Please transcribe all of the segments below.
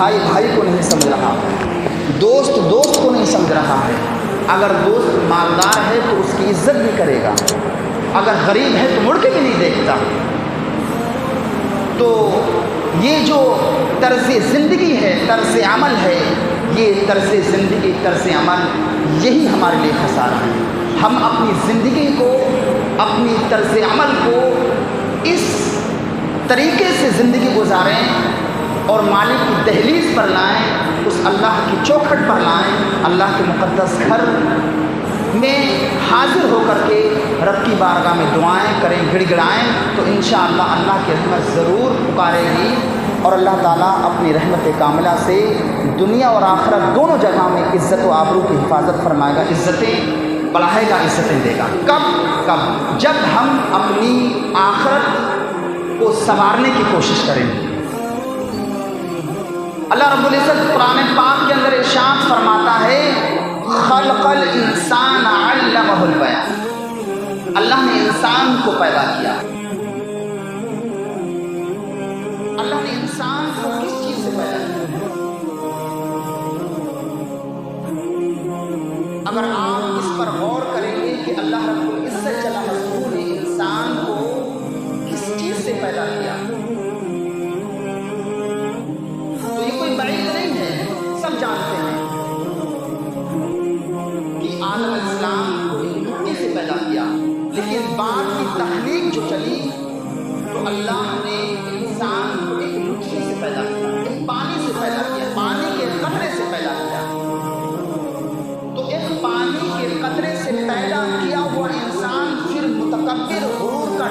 بھائی بھائی کو نہیں سمجھ رہا، دوست دوست کو نہیں سمجھ رہا ہے۔ اگر دوست مالدار ہے تو اس کی عزت بھی کرے گا، اگر غریب ہے تو مڑ کے بھی نہیں دیکھتا۔ تو یہ جو طرز زندگی ہے، طرز عمل ہے، یہ طرز زندگی، طرز عمل یہی ہمارے لیے خسارہ ہے۔ ہم اپنی زندگی کو، اپنی طرز عمل کو اس طریقے سے زندگی گزاریں اور مالک کی دہلیز پر لائیں، اس اللہ کی چوکھٹ پر لائیں، اللہ کے مقدس گھر میں حاضر ہو کر کے رب کی بارگاہ میں دعائیں کریں، گڑ گڑائیں، تو انشاءاللہ اللہ کی رحمت ضرور پکارے گی، اور اللہ تعالیٰ اپنی رحمت کاملہ سے دنیا اور آخرت دونوں جگہ میں عزت و آبرو کی حفاظت فرمائے گا، عزتیں بڑھائے گا، عزتیں دے گا۔ کب جب ہم اپنی آخرت کو سنوارنے کی کوشش کریں گے۔ اللہ رب العزت قرآن پاک کے اندر ارشاد فرماتا ہے، خلق الانسان علمہ البیان، اللہ نے انسان کو پیدا کیا۔ اللہ نے انسان کو کس چیز سے پیدا کیا؟ اگر آپ اس پر غور کریں گے کہ اللہ رب العزت جل مجدہ نے انسان کو کس چیز سے پیدا کیا، تو یہ کوئی بعید نہیں ہے، سب جانتے ہیں کہ آدم علیہ السلام کو ایک مٹی سے پیدا کیا، لیکن بعد کی تخلیق جو چلی تو اللہ نے انسان کو ایک نطفے سے پیدا کیا، ایک پانی سے پیدا کیا، پانی کے قطرے سے پیدا کیا۔ تو ایک پانی کے قطرے سے پیدا کیا ہوا انسان پھر متکبر، غرور کا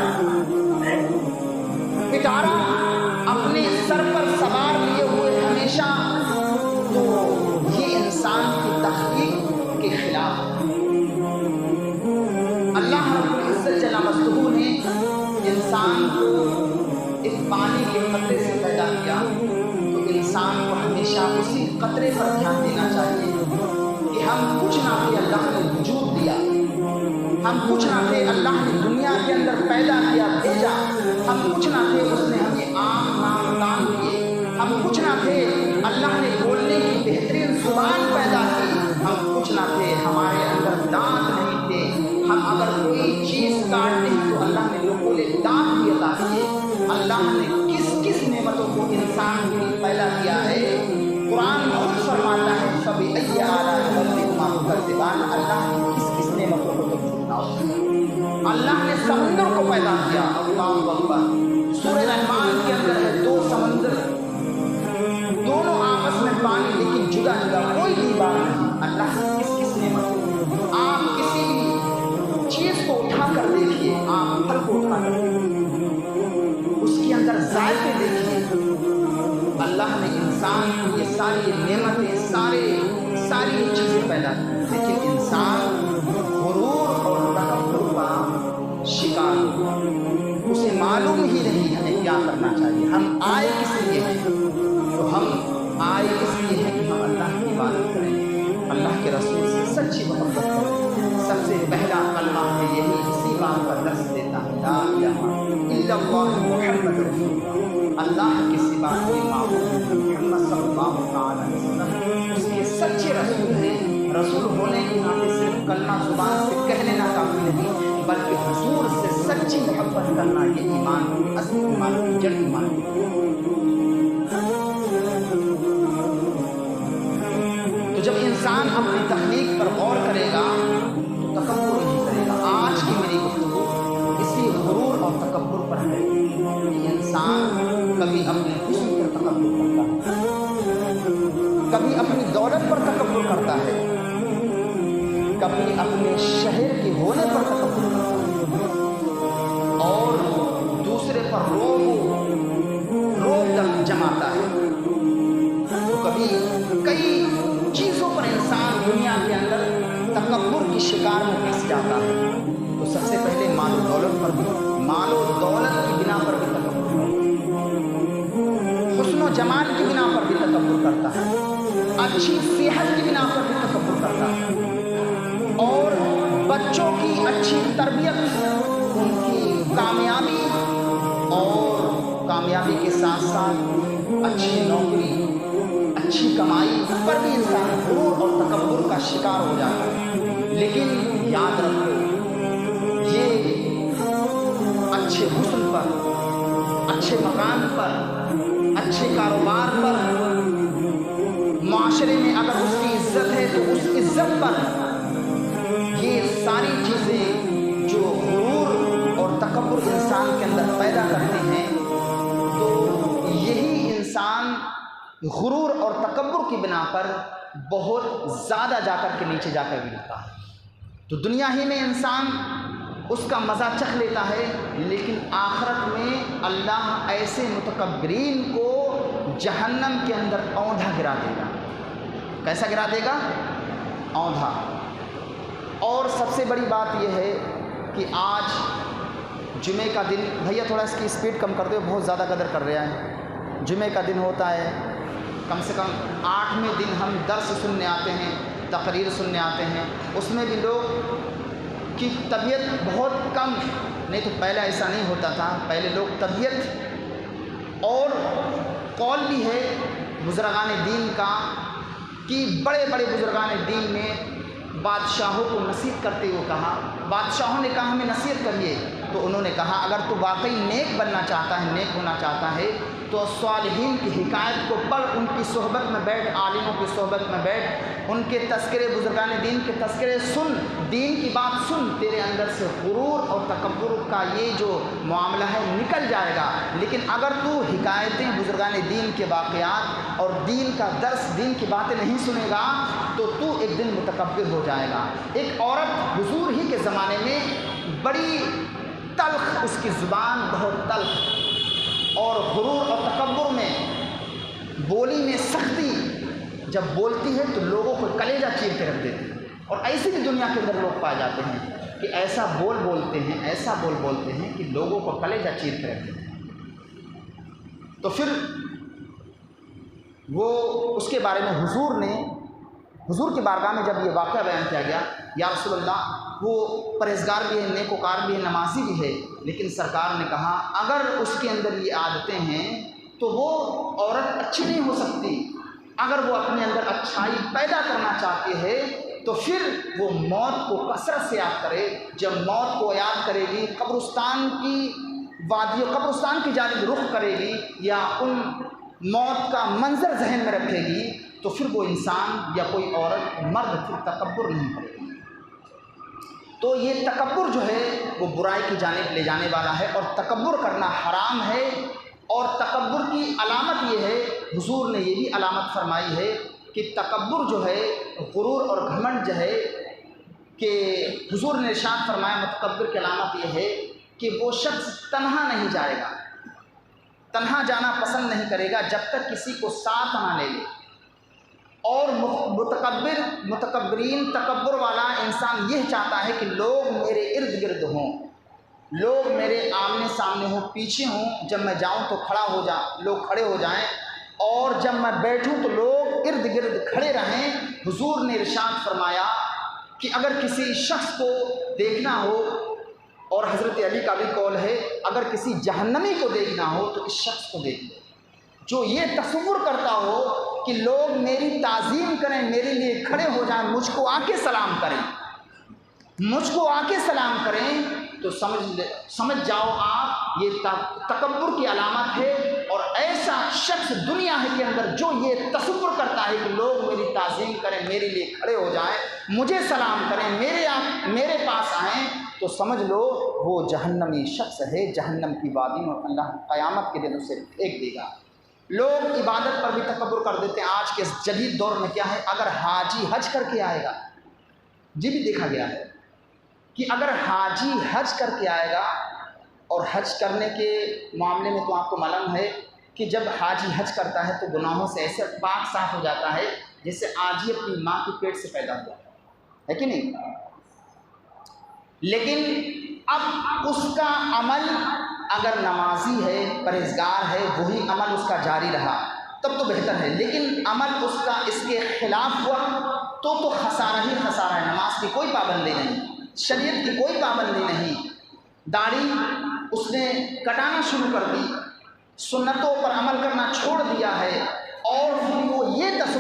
پٹارا اپنے سر پر سوار لیے ہوئے ہمیشہ، تو یہ انسان کی تخلیق کے خلاف ہے۔ اللہ رب العزت جل مجدہ نے انسان کو ایک پانی کے قطرے سے پیدا کیا، تو انسان کو ہمیشہ اسی قطرے پر دھیان دینا چاہیے کہ ہم کچھ نہ تھے، اللہ نے وجود دیا، ہم کچھ نہ تھے، اللہ نے دنیا کے اندر پیدا کیا، بھیجا، ہم کچھ نہ تھے، اس نے ہمیں آنکھ ناک کان دیے، ہم کچھ نہ تھے، اللہ نے بولنے کی بہترین زبان پیدا کی، ہم کچھ نہ تھے، ہمارے اندر دانت نہیں تھے، ہم اگر کوئی چیز کاٹتے ہیں تو اللہ نے لوگوں دانت بھی عطا کیے۔ اللہ نے کس کس نعمتوں کو انسان کے لیے پیدا کیا ہے، قرآن خود فرماتا ہے، فَبِأَيِّ آلَاءِ رَبِّكُمَا تُكَذِّبَانِ، اللہ کی کس کس نعمتوں کو تم جھٹلاؤ۔ اللہ نے سمندر کو پیدا کیا، اللہ اکبر، سورہ رحمان کے اندر ہے، دو سمندر، دونوں آپس میں پانی لیکن جدا جدا، کوئی دیوار نہیں۔ اللہ کی کس کس نعمتوں، آپ کسی بھی چیز کو اٹھا کر دیکھیے، آپ پھل کو اٹھا کر دیکھیے، اس کے اندر ذائقے دیکھیے۔ اللہ نے انسان کو یہ ساری نعمتیں، ساری چیزیں پیدا کی، لیکن انسان غرور اور تکبر کا شکار ہوا، اسے معلوم ہی نہیں ہمیں کیا کرنا چاہیے، ہم آئے کس لیے ہیں، تو ہم آئے اس لیے ہیں کہ ہم اللہ کی عبادت کریں، اللہ کے رسول سے سچی محبت کریں۔ سب سے پہلا کلمہ ہے یہی، اسی بات کا درس دیتا ہے، لا الہ الا اللہ محمد رسول اللہ، اللہ کے سوا کوئی معبود نہیں، محمد صلی اللہ علیہ وسلم اس کے سچے رسول ہیں۔ رسول ہونے کے ناطے صرف کلمہ زبان سے کہہ لینا کافی نہیں، بلکہ حضور سے سچی محبت کرنا یہ ایمان کی اصل ایمان کی جڑ ایمان کی۔ تو جب انسان اپنی تخلیق پر غور کرے گا تو تکبر نہیں کرے گا۔ آج کی میری گفتگو اسی غرور اور تکبر پر ہے کہ انسان کبھی اپنے حسن پر تکبر کرتا ہے، کبھی اپنی دولت پر تکبر کرتا ہے، کبھی اپنے شہر کے ہونے پر تکبر کرتا ہے، اور دوسرے پر روب جماتا ہے۔ تو کبھی کئی چیزوں پر انسان دنیا کے اندر تکبر کی شکار میں پھنس جاتا ہے۔ تو سب سے پہلے مال و دولت پر بھی، مال و دولت کی بنا پر بھی تکبر کرتا ہے، حسن و جمال کی بنا پر بھی تکبر کرتا ہے، اچھی صحت کی بنا پر بھی تکبر کرتا ہے، اور بچوں کی اچھی تربیت، ان کی کامیابی، اور کامیابی کے ساتھ ساتھ اچھی نوکری، اچھی کمائی پر بھی انسان غرور اور تکبر کا شکار ہو جاتا ہے۔ لیکن یاد رکھو، یہ اچھے حسن پر، اچھے مکان پر، اچھے کاروبار پر، معاشرے میں اگر اس کی عزت ہے تو اس عزت پر، یہ ساری چیزیں جو غرور اور تکبر انسان کے اندر پیدا کرتے ہیں، تو یہی انسان غرور اور تکبر کی بنا پر بہت زیادہ جا کر کے نیچے جا کر گرتا ہے۔ تو دنیا ہی میں انسان اس کا مزہ چکھ لیتا ہے، لیکن آخرت میں اللہ ایسے متکبرین کو جہنم کے اندر اوندھا گرا دے گا۔ کیسا گرا دے گا؟ اوندھا۔ اور سب سے بڑی بات یہ ہے کہ آج جمعے کا دن، بھیا تھوڑا اس کی اسپیڈ کم کر دو، بہت زیادہ قدر کر رہا ہے۔ جمعے کا دن ہوتا ہے، کم سے کم 8ویں دن ہم درس سننے آتے ہیں، تقریر سننے آتے ہیں، اس میں بھی لوگ کی طبیعت بہت کم، نہیں تو پہلے ایسا نہیں ہوتا تھا، پہلے لوگ طبیعت اور قول بھی ہے بزرگان دین کا کہ بڑے بڑے بزرگان دین نے بادشاہوں کو نصیحت کرتے ہوئے کہا، بادشاہوں نے کہا ہمیں نصیحت کریے، تو انہوں نے کہا اگر تو واقعی نیک بننا چاہتا ہے، نیک ہونا چاہتا ہے، تو صالحین کی حکایت کو پڑھ، ان کی صحبت میں بیٹھ، عالموں کی صحبت میں بیٹھ، ان کے تذکرے، بزرگان دین کے تذکرے سن، دین کی بات سن، تیرے اندر سے غرور اور تکبر کا یہ جو معاملہ ہے نکل جائے گا۔ لیکن اگر تو حکایتیں، بزرگان دین کے واقعات اور دین کا درس، دین کی باتیں نہیں سنے گا تو ایک دن متکبر ہو جائے گا۔ ایک عورت حضور ہی کے زمانے میں بڑی تلخ، اس کی زبان بہت تلخ، اور غرور اور تکبر میں، بولی میں سختی، جب بولتی ہے تو لوگوں کو کلیجہ چیر کے رکھ دیتی ہے۔ اور ایسی بھی دنیا کے اندر لوگ پائے جاتے ہیں کہ ایسا بولتے ہیں، ایسا بولتے ہیں کہ لوگوں کو کلیجہ چیر کے رکھ دیتے ہیں۔ تو پھر وہ اس کے بارے میں حضور کی بارگاہ میں جب یہ واقعہ بیان کیا گیا، یا رسول اللہ وہ پرہیزگار بھی ہے، نیکوکار بھی ہے، نمازی بھی ہے، لیکن سرکار نے کہا اگر اس کے اندر یہ عادتیں ہیں تو وہ عورت اچھی نہیں ہو سکتی۔ اگر وہ اپنے اندر اچھائی پیدا کرنا چاہتی ہے تو پھر وہ موت کو کثرت سے یاد کرے۔ جب موت کو یاد کرے گی، قبرستان کی وادی، قبرستان کی جانب رخ کرے گی، یا ان موت کا منظر ذہن میں رکھے گی، تو پھر وہ انسان یا کوئی عورت، مرد پھر تکبر نہیں کرے گی۔ تو یہ تکبر جو ہے وہ برائی کی جانب لے جانے والا ہے، اور تکبر کرنا حرام ہے۔ اور تکبر کی علامت یہ ہے، حضور نے یہ بھی علامت فرمائی ہے کہ تکبر جو ہے، غرور اور گھمنڈ جو ہے، کہ حضور نے ارشاد فرمایا متکبر کی علامت یہ ہے کہ وہ شخص تنہا نہیں جائے گا، تنہا جانا پسند نہیں کرے گا جب تک کسی کو ساتھ نہ لے لے۔ اور متکبرین، تکبر والا انسان یہ چاہتا ہے کہ لوگ میرے ارد گرد ہوں، لوگ میرے آمنے سامنے ہوں، پیچھے ہوں، جب میں جاؤں تو لوگ کھڑے ہو جائیں، اور جب میں بیٹھوں تو لوگ ارد گرد کھڑے رہیں۔ حضور نے ارشاد فرمایا کہ اگر کسی شخص کو دیکھنا ہو، اور حضرت علی کا بھی قول ہے اگر کسی جہنمی کو دیکھنا ہو تو اس شخص کو دیکھ لو جو یہ تصور کرتا ہو کہ لوگ میری تعظیم کریں، میرے لیے کھڑے ہو جائیں، مجھ کو آ کے سلام کریں، مجھ کو آ کے سلام کریں، تو سمجھ جاؤ آپ یہ تکبر کی علامت ہے۔ اور ایسا شخص دنیا کے اندر جو یہ تصور کرتا ہے کہ لوگ میری تعظیم کریں، میرے لیے کھڑے ہو جائیں، مجھے سلام کریں، میرے پاس آئیں، تو سمجھ لو وہ جہنمی شخص ہے، جہنم کی وادی میں اللہ قیامت کے دن اسے پھینک دے گا۔ لوگ عبادت پر بھی تکبر کر دیتے ہیں۔ آج کے جدید دور میں کیا ہے، اگر حاجی حج کر کے آئے گا، یہ بھی دیکھا گیا ہے کہ اگر حاجی حج کر کے آئے گا، اور حج کرنے کے معاملے میں تو آپ کو معلوم ہے کہ جب حاجی حج کرتا ہے تو گناہوں سے ایسے پاک صاف ہو جاتا ہے جیسے آج ہی اپنی ماں کے پیٹ سے پیدا ہوا ہے کہ نہیں؟ لیکن اب اس کا عمل اگر نمازی ہے، پرہیزگار ہے، وہی عمل اس کا جاری رہا تب تو بہتر ہے، لیکن عمل اس کا اس کے خلاف ہوا تو خسارہ ہی خسارہ ہے۔ نماز کی کوئی پابندی نہیں، شریعت کی کوئی پابندی نہیں، داڑھی اس نے کٹانا شروع کر دی، سنتوں پر عمل کرنا چھوڑ دیا ہے، اور پھر وہ یہ تصور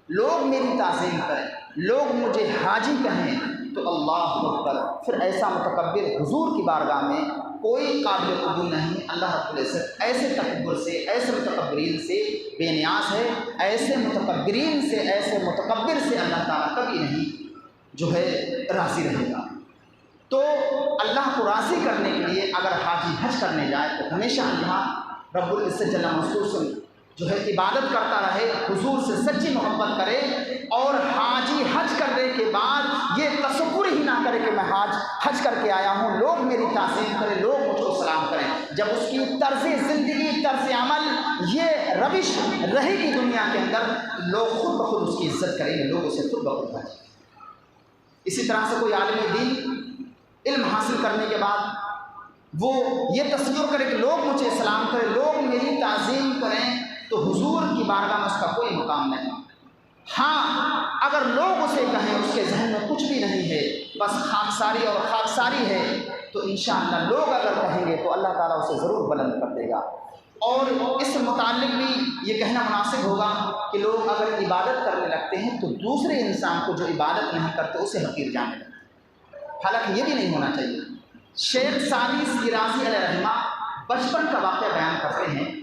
لوگ میری تعظیم کریں، لوگ مجھے حاجی کہیں تو اللہ اکبر، پھر ایسا متکبر حضور کی بارگاہ میں کوئی قابل قبول نہیں۔ اللہ رب العزت ایسے تکبر سے، ایسے متکبرین سے بے نیاز ہے، ایسے متکبرین سے، ایسے متکبر سے اللہ تعالیٰ کبھی نہیں جو ہے راضی رہے گا۔ تو اللہ کو راضی کرنے کے لیے اگر حاجی حج کرنے جائے تو ہمیشہ اللہ رب العزت جل مخصوص جو ہے عبادت کرتا رہے، حضور سے سچی محبت کرے، اور حاجی حج کرنے کے بعد یہ تصور ہی نہ کرے کہ میں حج کر کے آیا ہوں، لوگ میری تعظیم کریں، لوگ مجھ کو سلام کریں۔ جب اس کی طرز زندگی، طرز عمل، یہ روش رہے گی دنیا کے اندر، لوگ خود بخود اس کی عزت کریں گے، لوگ اسے خود بخود بھاجیں گے۔ اسی طرح سے کوئی عالم دین علم حاصل کرنے کے بعد وہ یہ تصور کرے کہ لوگ مجھے سلام کریں، لوگ میری تعظیم کریں، تو حضور کی بارگاہ میں اس کا کوئی مقام نہیں۔ ہاں اگر لوگ اسے کہیں، اس کے ذہن میں کچھ بھی نہیں ہے، بس خاکساری اور خاکساری ہے، تو انشاءاللہ لوگ اگر کہیں گے تو اللہ تعالیٰ اسے ضرور بلند کر دے گا۔ اور اس متعلق بھی یہ کہنا مناسب ہوگا کہ لوگ اگر عبادت کرنے لگتے ہیں تو دوسرے انسان کو جو عبادت نہیں کرتے اسے حقیر جاننے لگتے ہیں، حالانکہ یہ بھی نہیں ہونا چاہیے۔ شیخ سعدی شیرازی علیہ رحمہ بچپن کا واقعہ بیان کرتے ہیں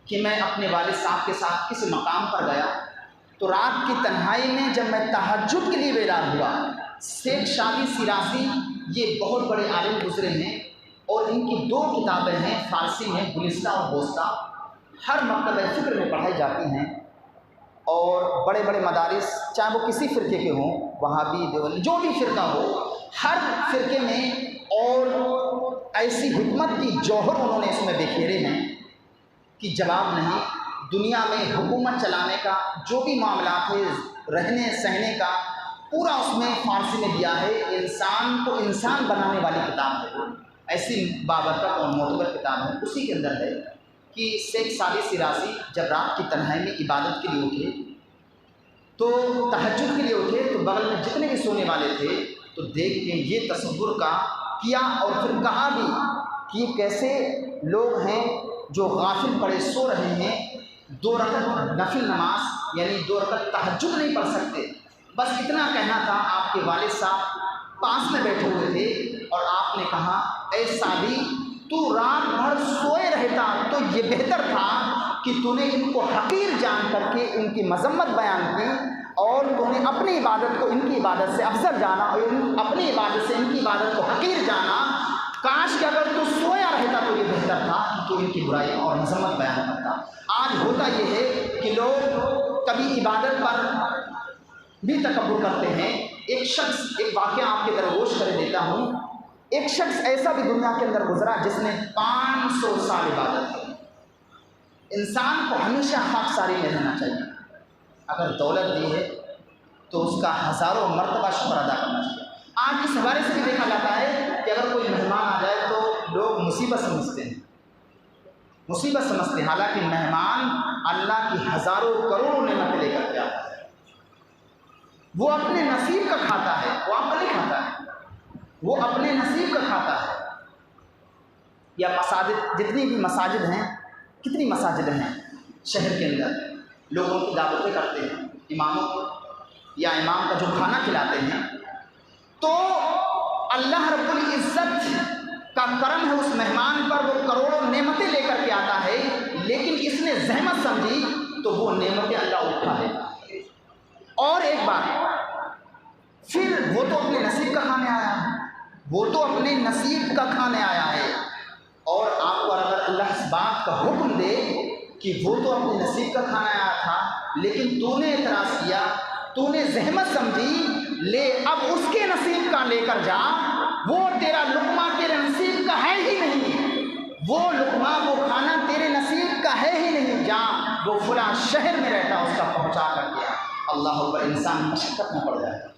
کہ میں اپنے والد صاحب کے ساتھ کسی مقام پر گیا تو رات کی تنہائی میں جب میں تہجد کے لیے بیدار ہوا، شیخ سعدی شیرازی یہ بہت بڑے عالم گزرے ہیں، اور ان کی 2 کتابیں ہیں فارسی میں، گلستہ اور بوستہ، ہر مکتبہ فکر میں پڑھائی جاتی ہیں، اور بڑے بڑے مدارس چاہے وہ کسی فرقے کے ہوں، وہابی دیوبندی جو بھی فرقہ ہو، ہر فرقے میں، اور ایسی حکمت کی جوہر انہوں نے اس میں بکھیرے ہیں کہ جواب نہیں۔ دنیا میں حکومت چلانے کا جو بھی معاملات ہے، رہنے سہنے کا، پورا اس میں فارسی میں دیا ہے۔ انسان کو انسان بنانے والی کتاب ہے وہ، ایسی بابرکت اور معتبر کتاب ہے۔ اسی کے اندر ہے کہ شیخ سعدی شیرازی جب رات کی تنہائی میں عبادت کے لیے اٹھے تو تہجد کے لیے اٹھے تو بغل میں جتنے بھی سونے والے تھے تو دیکھ کے یہ تصور کا کیا، اور پھر کہا بھی کہ یہ کیسے لوگ ہیں جو غافل پڑے سو رہے ہیں، 2 رکعت نفل نماز یعنی 2 رکعت تہجد نہیں پڑھ سکتے۔ بس اتنا کہنا تھا۔ آپ کے والد صاحب پاس میں بیٹھے ہوئے تھے اور آپ نے کہا، اے سعدی تو رات بھر سوئے رہتا تو یہ بہتر تھا کہ تو نے ان کو حقیر جان کر کے ان کی مذمت بیان کی، اور تو نے اپنی عبادت کو ان کی عبادت سے افضل جانا، اور اپنی عبادت سے ان کی عبادت کو حقیر جانا۔ کاش کہ اگر تو سویا رہتا تو یہ بہتر تھا کہ تو ان کی برائی اور مذمت بیان کرتا۔ آج ہوتا یہ ہے کہ لوگ کبھی عبادت پر بھی تکبر کرتے ہیں۔ ایک واقعہ آپ کے درگوش کر دیتا ہوں۔ ایک شخص ایسا بھی دنیا کے اندر گزرا جس نے 500 سال عبادت کی۔ انسان کو ہمیشہ خاکساری میں رہنا چاہیے۔ اگر دولت دی ہے تو اس کا ہزاروں مرتبہ شکر ادا کرنا چاہیے۔ آج اس حوالے سے بھی دیکھا جاتا ہے کہ اگر کوئی مہمان آ جائے تو لوگ مصیبت سمجھتے ہیں، حالانکہ مہمان اللہ کی ہزاروں کروڑوں نعمتیں لے کر کے آتا ہے۔ وہ اپنے نصیب کا کھاتا ہے، وہ آپ کا نہیں کھاتا ہے، وہ اپنے نصیب کا کھاتا ہے۔ یا مساجد، جتنی بھی مساجد ہیں، کتنی مساجد ہیں شہر کے اندر، لوگوں کی دعوتیں کرتے ہیں اماموں کو، یا امام کا جو کھانا کھلاتے ہیں، تو اللہ رب العزت کا کرم ہے اس مہمان پر، وہ کروڑوں نعمتیں لے کر کے آتا ہے، لیکن اس نے زحمت سمجھی تو وہ نعمتیں اللہ اٹھا لیتا ہے۔ اور ایک بات، پھر وہ تو اپنے نصیب کا کھانے آیا ہے، اور آپ کو اگر اللہ اس بات کا حکم دے کہ وہ تو اپنے نصیب کا کھانا آیا تھا، لیکن تو نے اعتراض کیا، تو نے زحمت سمجھی، لے اب اس کے نصیب کا لے کر جا، وہ تیرا لقمہ تیرے نصیب کا ہے ہی نہیں، وہ لقمہ وہ کھانا تیرے نصیب کا ہے ہی نہیں، جا وہ فلاں شہر میں رہتا اس کا پہنچا کر دیا۔ اللہ اکبر، انسان مشقت میں پڑ جائے گا۔